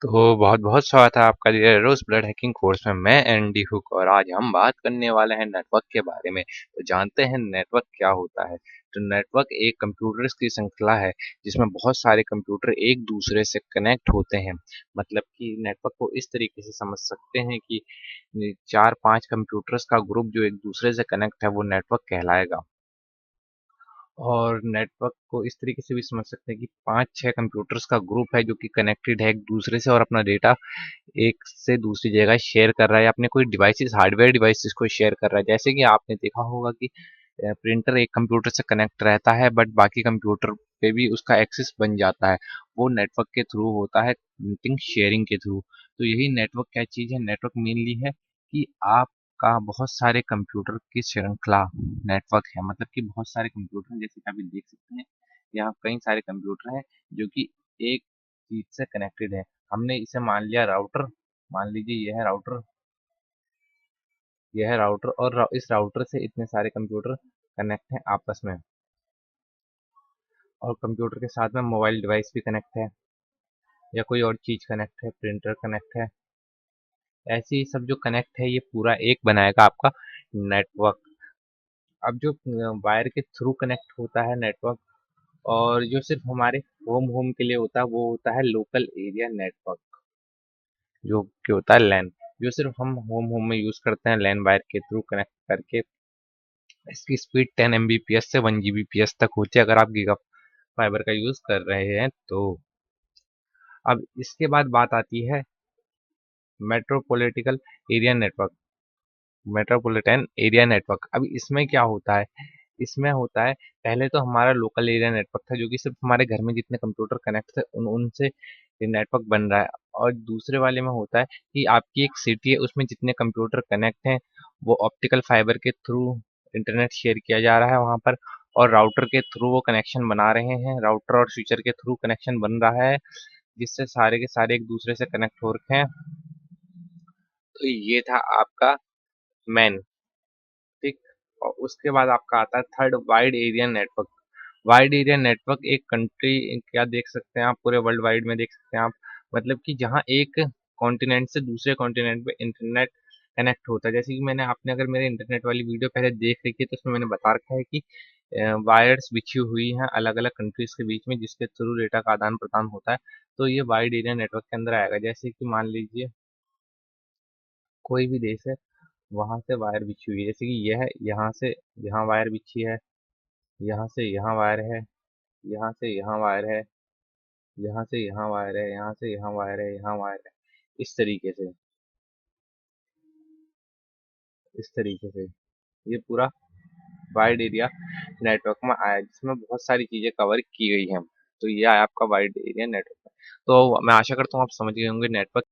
तो बहुत-बहुत स्वागत है आपका ये रोज़ ब्लड हैकिंग कोर्स में। मैं एंडी हुक और आज हम बात करने वाले हैं नेटवर्क के बारे में। तो जानते हैं नेटवर्क क्या होता है? तो नेटवर्क एक कंप्यूटर्स की श्रृंखला है जिसमें बहुत सारे कंप्यूटर एक दूसरे से कनेक्ट होते हैं। मतलब कि नेटवर्क को इस तरीके से समझ सकते हैं कि 4-5 कंप्यूटर्स का ग्रुप जो एक दूसरे से कनेक्ट है वो नेटवर्क कहलाएगा। और नेटवर्क को इस तरीके से भी समझ सकते हैं कि 5-6 कंप्यूटर्स का ग्रुप है जो कि कनेक्टेड है एक दूसरे से और अपना डेटा एक से दूसरी जगह शेयर कर रहा है या अपने कोई डिवाइसेस हार्डवेयर डिवाइसेस को शेयर कर रहा है। जैसे कि आपने देखा होगा कि प्रिंटर एक कंप्यूटर से कनेक्ट रहता है बट बाकी कंप्यूटर पे भी उसका एक्सेस बन जाता है। वो नेटवर्क के थ्रू होता है, प्रिंटिंग शेयरिंग के थ्रू। तो यही नेटवर्क क्या चीज़ है? नेटवर्क मेनली है कि आपका बहुत सारे कंप्यूटर की श्रृंखला नेटवर्क है। मतलब कि बहुत सारे कंप्यूटर हैं, जैसे कि आप ये देख सकते हैं यहाँ कई सारे कंप्यूटर हैं जो कि एक चीज से कनेक्टेड है। हमने इसे मान लिया राउटर। मान लीजिए यह है राउटर और इस राउटर से इतने सारे कंप्यूटर कनेक्ट हैं आपस में। और कंप्यूटर के साथ में मोबाइल डिवाइस भी कनेक्ट है या कोई और चीज कनेक्ट है, प्रिंटर कनेक्ट है। ऐसे ही सब जो कनेक्ट है ये पूरा एक बनाएगा आपका नेटवर्क। अब जो वायर के थ्रू कनेक्ट होता है नेटवर्क और जो सिर्फ हमारे होम होम के लिए होता है वो होता है लोकल एरिया नेटवर्क, जो कि होता है लैन, जो सिर्फ हम होम होम में यूज करते हैं लैन वायर के थ्रू कनेक्ट करके। इसकी स्पीड 10 Mbps से 1 Gbps तक होती है अगर आप गीगा फाइबर का यूज कर रहे हैं तो। अब इसके बाद बात आती है metropolitical area network, metropolitan area network. अब इसमें क्या होता है? इसमें होता है, पहले तो हमारा लोकल एरिया नेटवर्क था जो कि सिर्फ हमारे घर में जितने कंप्यूटर कनेक्ट थे उनसे ये नेटवर्क बन रहा है। और दूसरे वाले में होता है कि आपकी एक सिटी है उसमें जितने कंप्यूटर कनेक्ट हैं वो ऑप्टिकल फाइबर के थ्रू इंटरनेट शेयर किया जा रहा है वहाँ पर। और राउटर के थ्रू वो कनेक्शन बना रहे हैं, राउटर और स्विचर के थ्रू कनेक्शन बन रहा है जिससे सारे के सारे एक दूसरे से कनेक्ट हो रखे हैं। तो ये था आपका मैन, ठीक। और उसके बाद आपका आता है third wide area network. Wide area network एक कंट्री क्या देख सकते हैं आप, पूरे वर्ल्ड वाइड में देख सकते हैं आप। मतलब कि जहाँ एक कॉन्टिनेंट से दूसरे कॉन्टिनेंट पे इंटरनेट कनेक्ट होता है। जैसे कि मैंने आपने अगर मेरे इंटरनेट वाली वीडियो पहले देख रखी है तो उसमें मैंने बता रखा है कि वायर्स बिछी हुई हैं अलग अलग कंट्रीज के बीच में जिसके थ्रू डेटा का आदान प्रदान होता है। तो ये वाइड एरिया नेटवर्क के अंदर आएगा। जैसे कि मान लीजिए कोई भी देश है, वहां से वायर बिछी हुई है, जैसे कि यह यहाँ से यहाँ वायर बिछी है, यहाँ से यहाँ वायर है, यहाँ से यहाँ वायर है, यहाँ से यहाँ वायर है, यहाँ से यहाँ वायर है, यहाँ वायर है। इस तरीके से, इस तरीके से ये पूरा वाइड एरिया नेटवर्क में आया जिसमें बहुत सारी चीजें कवर की गई हैं। तो ये आया आपका वाइड एरिया नेटवर्क। तो मैं आशा करता हूँ आप समझ गए होंगे नेटवर्क